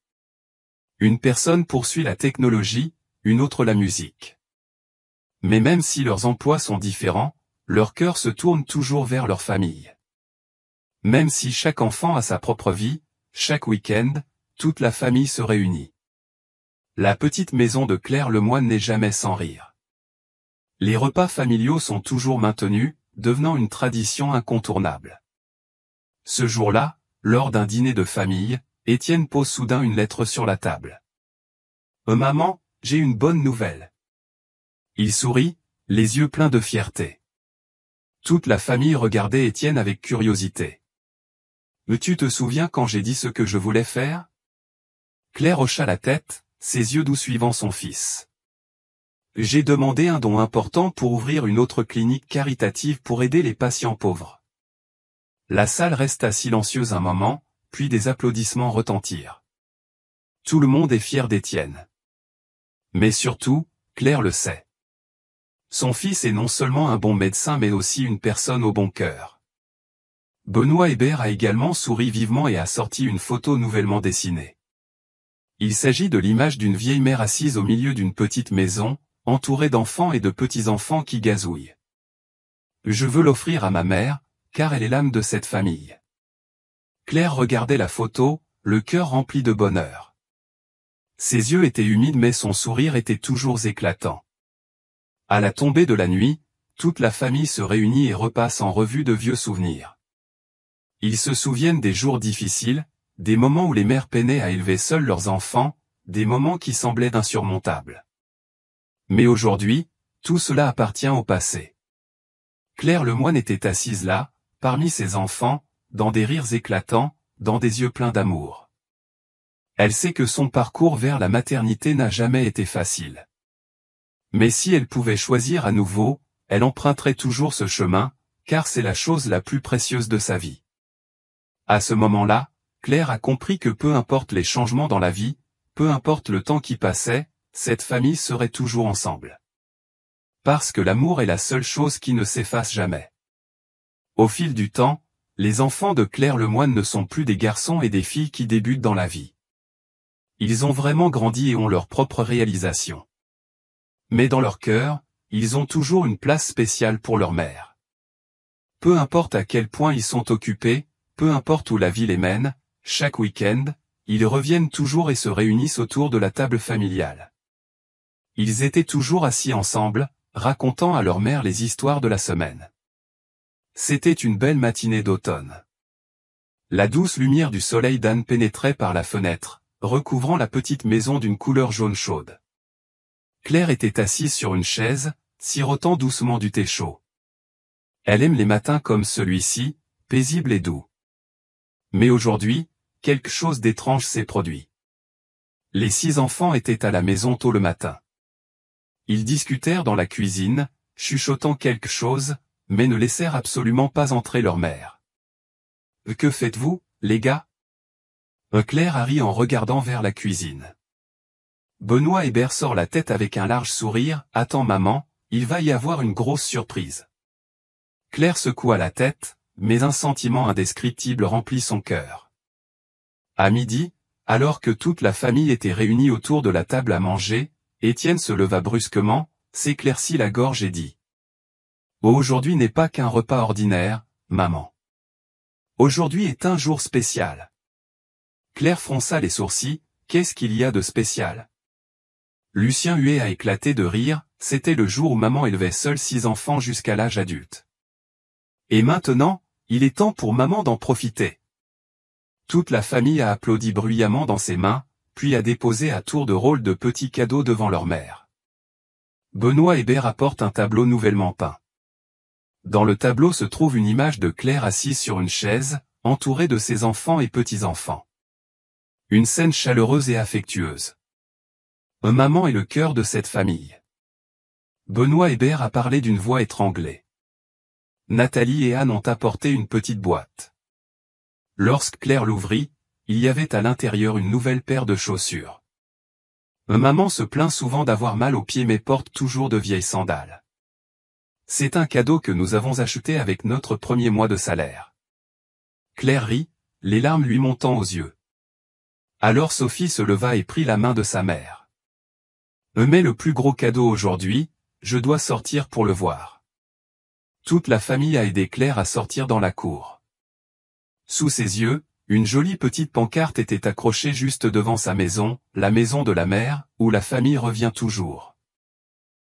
Une personne poursuit la technologie, une autre la musique. Mais même si leurs emplois sont différents, leur cœur se tourne toujours vers leur famille. Même si chaque enfant a sa propre vie, chaque week-end, toute la famille se réunit. La petite maison de Claire Lemoine n'est jamais sans rire. Les repas familiaux sont toujours maintenus, devenant une tradition incontournable. Ce jour-là, lors d'un dîner de famille, Étienne pose soudain une lettre sur la table. « Maman, j'ai une bonne nouvelle. » Il sourit, les yeux pleins de fierté. Toute la famille regardait Étienne avec curiosité. « Tu te souviens quand j'ai dit ce que je voulais faire ?» Claire hocha la tête, ses yeux doux suivant son fils. « J'ai demandé un don important pour ouvrir une autre clinique caritative pour aider les patients pauvres. » La salle resta silencieuse un moment, puis des applaudissements retentirent. Tout le monde est fier d'Étienne. Mais surtout, Claire le sait. Son fils est non seulement un bon médecin mais aussi une personne au bon cœur. Benoît Hébert a également souri vivement et a sorti une photo nouvellement dessinée. Il s'agit de l'image d'une vieille mère assise au milieu d'une petite maison, entourée d'enfants et de petits-enfants qui gazouillent. « Je veux l'offrir à ma mère, car elle est l'âme de cette famille. » Claire regardait la photo, le cœur rempli de bonheur. Ses yeux étaient humides mais son sourire était toujours éclatant. À la tombée de la nuit, toute la famille se réunit et repasse en revue de vieux souvenirs. Ils se souviennent des jours difficiles, des moments où les mères peinaient à élever seuls leurs enfants, des moments qui semblaient insurmontables. Mais aujourd'hui, tout cela appartient au passé. Claire Lemoine était assise là, parmi ses enfants, dans des rires éclatants, dans des yeux pleins d'amour. Elle sait que son parcours vers la maternité n'a jamais été facile. Mais si elle pouvait choisir à nouveau, elle emprunterait toujours ce chemin, car c'est la chose la plus précieuse de sa vie. À ce moment-là, Claire a compris que peu importe les changements dans la vie, peu importe le temps qui passait, cette famille serait toujours ensemble. Parce que l'amour est la seule chose qui ne s'efface jamais. Au fil du temps, les enfants de Claire Lemoine ne sont plus des garçons et des filles qui débutent dans la vie. Ils ont vraiment grandi et ont leur propre réalisation. Mais dans leur cœur, ils ont toujours une place spéciale pour leur mère. Peu importe à quel point ils sont occupés, peu importe où la vie les mène, chaque week-end, ils reviennent toujours et se réunissent autour de la table familiale. Ils étaient toujours assis ensemble, racontant à leur mère les histoires de la semaine. C'était une belle matinée d'automne. La douce lumière du soleil d'Anne pénétrait par la fenêtre, recouvrant la petite maison d'une couleur jaune chaude. Claire était assise sur une chaise, sirotant doucement du thé chaud. Elle aime les matins comme celui-ci, paisible et doux. Mais aujourd'hui, quelque chose d'étrange s'est produit. Les 6 enfants étaient à la maison tôt le matin. Ils discutèrent dans la cuisine, chuchotant quelque chose, mais ne laissèrent absolument pas entrer leur mère. « Que faites-vous, les gars ?» Claire a ri en regardant vers la cuisine. Benoît Hébert sort la tête avec un large sourire. « Attends maman, il va y avoir une grosse surprise. » Claire secoua la tête, mais un sentiment indescriptible remplit son cœur. À midi, alors que toute la famille était réunie autour de la table à manger, Étienne se leva brusquement, s'éclaircit la gorge et dit « Aujourd'hui n'est pas qu'un repas ordinaire, maman. Aujourd'hui est un jour spécial. » Claire fronça les sourcils. « Qu'est-ce qu'il y a de spécial ?» Lucien Huet a éclaté de rire. C'était le jour où maman élevait seule 6 enfants jusqu'à l'âge adulte. Et maintenant, il est temps pour maman d'en profiter. Toute la famille a applaudi bruyamment dans ses mains, puis a déposé à tour de rôle de petits cadeaux devant leur mère. Benoît Hébert apporte un tableau nouvellement peint. Dans le tableau se trouve une image de Claire assise sur une chaise, entourée de ses enfants et petits-enfants. Une scène chaleureuse et affectueuse. Maman est le cœur de cette famille. Benoît Hébert a parlé d'une voix étranglée. Nathalie et Anne ont apporté une petite boîte. Lorsque Claire l'ouvrit, il y avait à l'intérieur une nouvelle paire de chaussures. Maman se plaint souvent d'avoir mal aux pieds mais porte toujours de vieilles sandales. C'est un cadeau que nous avons acheté avec notre premier mois de salaire. Claire rit, les larmes lui montant aux yeux. Alors Sophie se leva et prit la main de sa mère. Mais le plus gros cadeau aujourd'hui, je dois sortir pour le voir. Toute la famille a aidé Claire à sortir dans la cour. Sous ses yeux, une jolie petite pancarte était accrochée juste devant sa maison, la maison de la mère, où la famille revient toujours.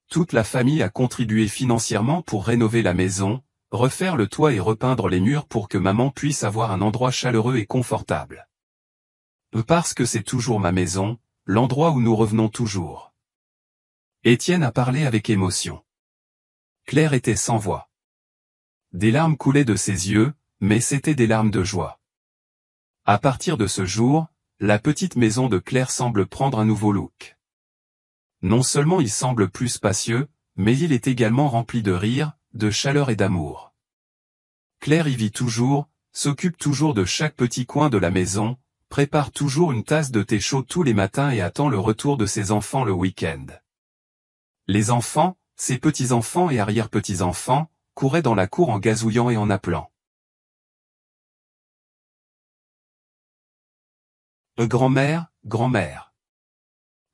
Toute la famille a contribué financièrement pour rénover la maison, refaire le toit et repeindre les murs pour que maman puisse avoir un endroit chaleureux et confortable. Parce que c'est toujours ma maison, l'endroit où nous revenons toujours. Étienne a parlé avec émotion. Claire était sans voix. Des larmes coulaient de ses yeux, mais c'étaient des larmes de joie. À partir de ce jour, la petite maison de Claire semble prendre un nouveau look. Non seulement il semble plus spacieux, mais il est également rempli de rire, de chaleur et d'amour. Claire y vit toujours, s'occupe toujours de chaque petit coin de la maison, prépare toujours une tasse de thé chaud tous les matins et attend le retour de ses enfants le week-end. Les enfants, ses petits-enfants et arrière-petits-enfants, couraient dans la cour en gazouillant et en appelant. Grand-mère, grand-mère.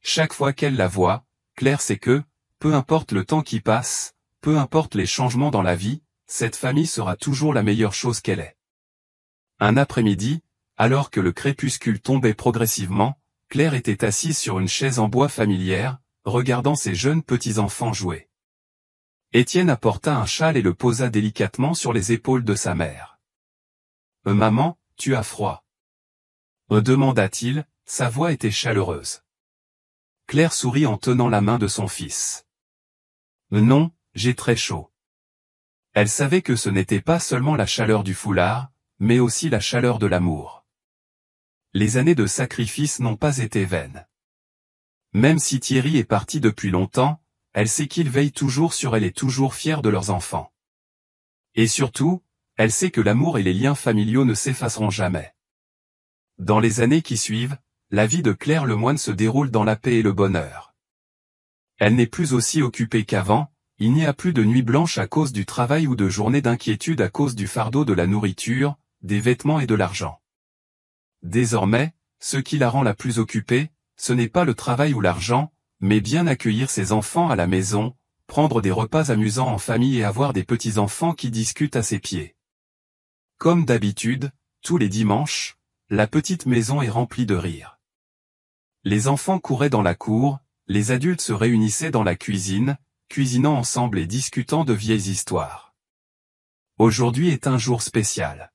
Chaque fois qu'elle la voit, Claire sait que, peu importe le temps qui passe, peu importe les changements dans la vie, cette famille sera toujours la meilleure chose qu'elle est. Un après-midi, alors que le crépuscule tombait progressivement, Claire était assise sur une chaise en bois familière, regardant ses jeunes petits-enfants jouer. Étienne apporta un châle et le posa délicatement sur les épaules de sa mère. « Maman, tu as froid ?» demanda-t-il, sa voix était chaleureuse. Claire sourit en tenant la main de son fils. « Non, j'ai très chaud. » Elle savait que ce n'était pas seulement la chaleur du foulard, mais aussi la chaleur de l'amour. Les années de sacrifice n'ont pas été vaines. Même si Thierry est parti depuis longtemps, elle sait qu'ils veillent toujours sur elle et toujours fiers de leurs enfants. Et surtout, elle sait que l'amour et les liens familiaux ne s'effaceront jamais. Dans les années qui suivent, la vie de Claire Lemoine se déroule dans la paix et le bonheur. Elle n'est plus aussi occupée qu'avant, il n'y a plus de nuit blanche à cause du travail ou de journées d'inquiétude à cause du fardeau de la nourriture, des vêtements et de l'argent. Désormais, ce qui la rend la plus occupée, ce n'est pas le travail ou l'argent, mais bien accueillir ses enfants à la maison, prendre des repas amusants en famille et avoir des petits-enfants qui discutent à ses pieds. Comme d'habitude, tous les dimanches, la petite maison est remplie de rires. Les enfants couraient dans la cour, les adultes se réunissaient dans la cuisine, cuisinant ensemble et discutant de vieilles histoires. Aujourd'hui est un jour spécial.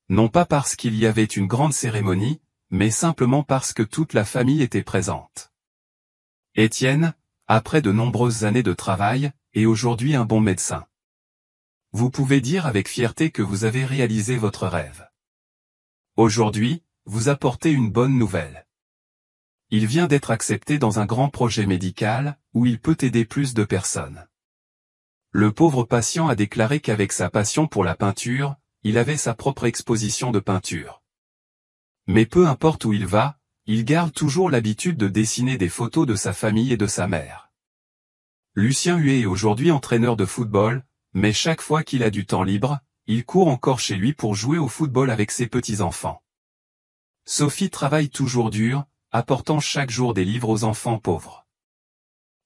Non pas parce qu'il y avait une grande cérémonie, mais simplement parce que toute la famille était présente. Étienne, après de nombreuses années de travail, est aujourd'hui un bon médecin. Vous pouvez dire avec fierté que vous avez réalisé votre rêve. Aujourd'hui, vous apportez une bonne nouvelle. Il vient d'être accepté dans un grand projet médical, où il peut aider plus de personnes. Le pauvre patient a déclaré qu'avec sa passion pour la peinture, il avait sa propre exposition de peinture. Mais peu importe où il va, il garde toujours l'habitude de dessiner des photos de sa famille et de sa mère. Lucien Huet est aujourd'hui entraîneur de football, mais chaque fois qu'il a du temps libre, il court encore chez lui pour jouer au football avec ses petits-enfants. Sophie travaille toujours dur, apportant chaque jour des livres aux enfants pauvres.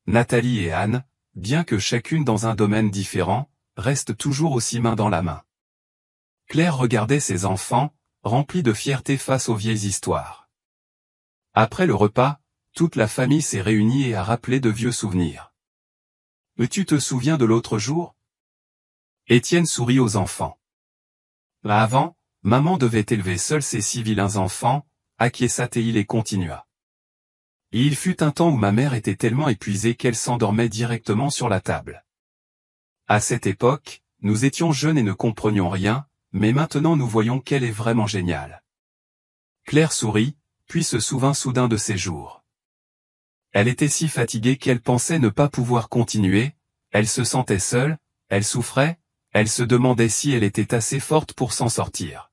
Nathalie et Anne, bien que chacune dans un domaine différent, restent toujours aussi main dans la main. Claire regardait ses enfants, remplis de fierté face aux vieilles histoires. Après le repas, toute la famille s'est réunie et a rappelé de vieux souvenirs. « Tu te souviens de l'autre jour ?» Étienne sourit aux enfants. Avant, maman devait élever seule ses 6 vilains enfants, acquiesça-t-il et continua. Il fut un temps où ma mère était tellement épuisée qu'elle s'endormait directement sur la table. À cette époque, nous étions jeunes et ne comprenions rien, mais maintenant nous voyons qu'elle est vraiment géniale. Claire sourit, puis se souvint soudain de ses jours. Elle était si fatiguée qu'elle pensait ne pas pouvoir continuer, elle se sentait seule, elle souffrait, elle se demandait si elle était assez forte pour s'en sortir.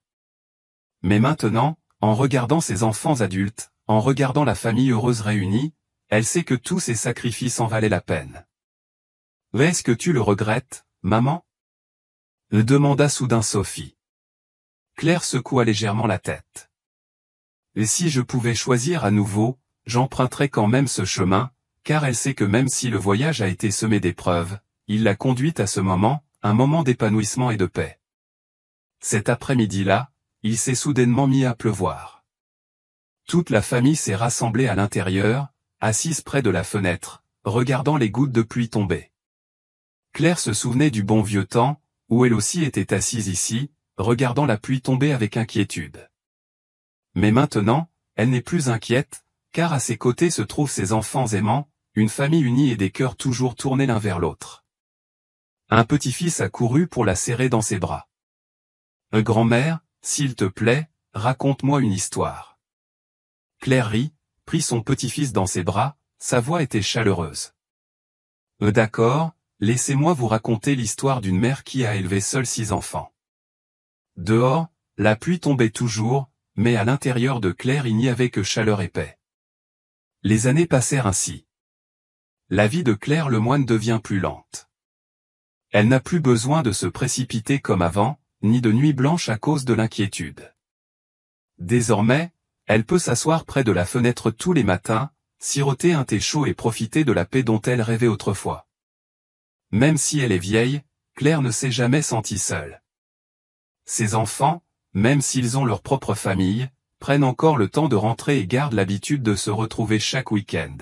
Mais maintenant, en regardant ses enfants adultes, en regardant la famille heureuse réunie, elle sait que tous ces sacrifices en valaient la peine. « Est-ce que tu le regrettes, maman ?» demanda soudain Sophie. Claire secoua légèrement la tête. « Et si je pouvais choisir à nouveau, j'emprunterais quand même ce chemin, car elle sait que même si le voyage a été semé d'épreuves, il l'a conduite à ce moment, un moment d'épanouissement et de paix. » Cet après-midi-là, il s'est soudainement mis à pleuvoir. Toute la famille s'est rassemblée à l'intérieur, assise près de la fenêtre, regardant les gouttes de pluie tomber. Claire se souvenait du bon vieux temps, où elle aussi était assise ici, regardant la pluie tomber avec inquiétude. Mais maintenant, elle n'est plus inquiète, car à ses côtés se trouvent ses enfants aimants, une famille unie et des cœurs toujours tournés l'un vers l'autre. Un petit-fils a couru pour la serrer dans ses bras. « Grand-mère, s'il te plaît, raconte-moi une histoire. » Claire rit, prit son petit-fils dans ses bras, sa voix était chaleureuse. « D'accord, laissez-moi vous raconter l'histoire d'une mère qui a élevé seule 6 enfants. » Dehors, la pluie tombait toujours, mais à l'intérieur de Claire il n'y avait que chaleur et paix. Les années passèrent ainsi. La vie de Claire Lemoine devient plus lente. Elle n'a plus besoin de se précipiter comme avant, ni de nuit blanche à cause de l'inquiétude. Désormais, elle peut s'asseoir près de la fenêtre tous les matins, siroter un thé chaud et profiter de la paix dont elle rêvait autrefois. Même si elle est vieille, Claire ne s'est jamais sentie seule. Ses enfants, même s'ils ont leur propre famille, prennent encore le temps de rentrer et gardent l'habitude de se retrouver chaque week-end.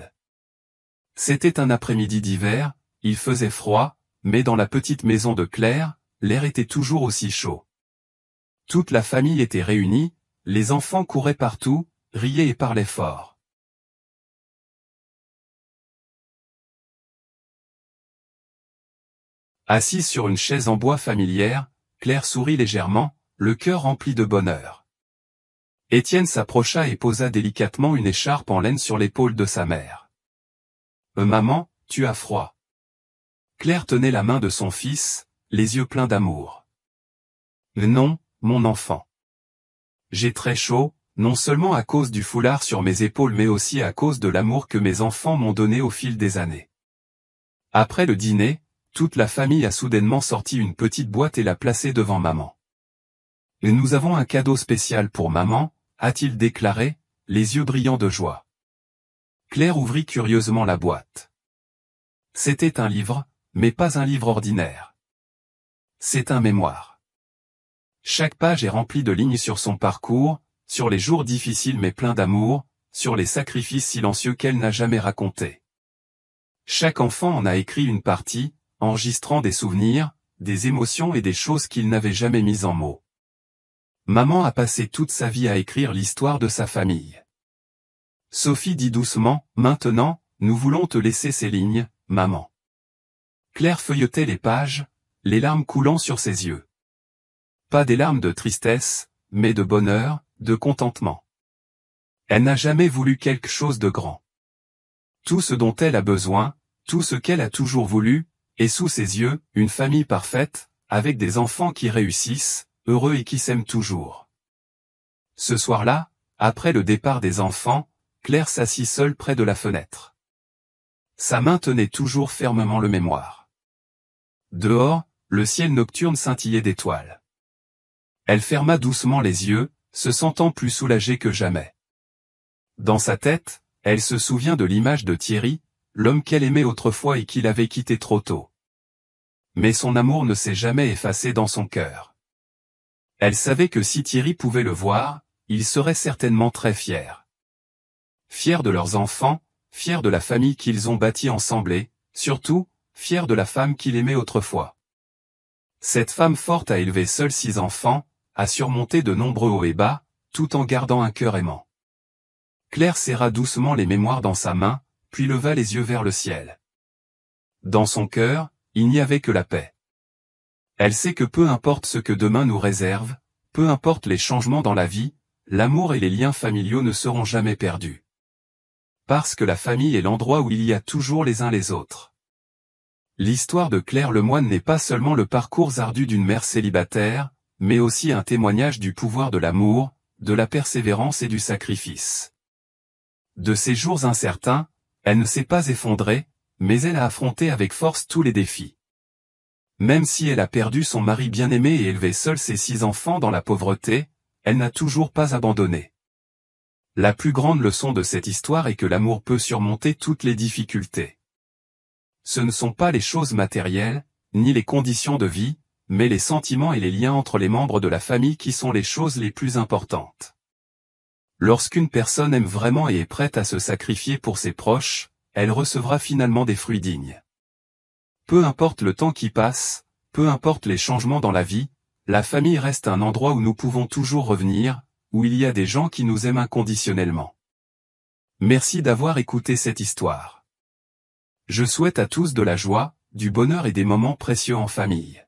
C'était un après-midi d'hiver, il faisait froid, mais dans la petite maison de Claire, l'air était toujours aussi chaud. Toute la famille était réunie, les enfants couraient partout, riaient et parlaient fort. Assise sur une chaise en bois familière, Claire sourit légèrement, le cœur rempli de bonheur. Étienne s'approcha et posa délicatement une écharpe en laine sur l'épaule de sa mère. « Maman, tu as froid. Claire tenait la main de son fils, les yeux pleins d'amour. Non, mon enfant. J'ai très chaud, non seulement à cause du foulard sur mes épaules mais aussi à cause de l'amour que mes enfants m'ont donné au fil des années. Après le dîner, toute la famille a soudainement sorti une petite boîte et l'a placée devant maman. Nous avons un cadeau spécial pour maman, a-t-il déclaré, les yeux brillants de joie. Claire ouvrit curieusement la boîte. C'était un livre, mais pas un livre ordinaire. C'est un mémoire. Chaque page est remplie de lignes sur son parcours, sur les jours difficiles mais pleins d'amour, sur les sacrifices silencieux qu'elle n'a jamais racontés. Chaque enfant en a écrit une partie, enregistrant des souvenirs, des émotions et des choses qu'il n'avait jamais mises en mots. Maman a passé toute sa vie à écrire l'histoire de sa famille. Sophie dit doucement, maintenant, nous voulons te laisser ces lignes, maman. Claire feuilletait les pages, les larmes coulant sur ses yeux. Pas des larmes de tristesse, mais de bonheur, de contentement. Elle n'a jamais voulu quelque chose de grand. Tout ce dont elle a besoin, tout ce qu'elle a toujours voulu, est sous ses yeux, une famille parfaite, avec des enfants qui réussissent, heureux et qui s'aiment toujours. Ce soir-là, après le départ des enfants, Claire s'assit seule près de la fenêtre. Sa main tenait toujours fermement le mémoire. Dehors, le ciel nocturne scintillait d'étoiles. Elle ferma doucement les yeux, se sentant plus soulagée que jamais. Dans sa tête, elle se souvient de l'image de Thierry, l'homme qu'elle aimait autrefois et qu'il avait quitté trop tôt. Mais son amour ne s'est jamais effacé dans son cœur. Elle savait que si Thierry pouvait le voir, il serait certainement très fier. Fier de leurs enfants, fier de la famille qu'ils ont bâtie ensemble et, surtout, fier de la femme qu'il aimait autrefois. Cette femme forte a élevé seule 6 enfants, a surmonté de nombreux hauts et bas, tout en gardant un cœur aimant. Claire serra doucement les mémoires dans sa main, puis leva les yeux vers le ciel. Dans son cœur, il n'y avait que la paix. Elle sait que peu importe ce que demain nous réserve, peu importe les changements dans la vie, l'amour et les liens familiaux ne seront jamais perdus. Parce que la famille est l'endroit où il y a toujours les uns les autres. L'histoire de Claire Lemoine n'est pas seulement le parcours ardu d'une mère célibataire, mais aussi un témoignage du pouvoir de l'amour, de la persévérance et du sacrifice. De ces jours incertains, elle ne s'est pas effondrée, mais elle a affronté avec force tous les défis. Même si elle a perdu son mari bien-aimé et élevé seule ses 6 enfants dans la pauvreté, elle n'a toujours pas abandonné. La plus grande leçon de cette histoire est que l'amour peut surmonter toutes les difficultés. Ce ne sont pas les choses matérielles, ni les conditions de vie, mais les sentiments et les liens entre les membres de la famille qui sont les choses les plus importantes. Lorsqu'une personne aime vraiment et est prête à se sacrifier pour ses proches, elle recevra finalement des fruits dignes. Peu importe le temps qui passe, peu importe les changements dans la vie, la famille reste un endroit où nous pouvons toujours revenir, où il y a des gens qui nous aiment inconditionnellement. Merci d'avoir écouté cette histoire. Je souhaite à tous de la joie, du bonheur et des moments précieux en famille.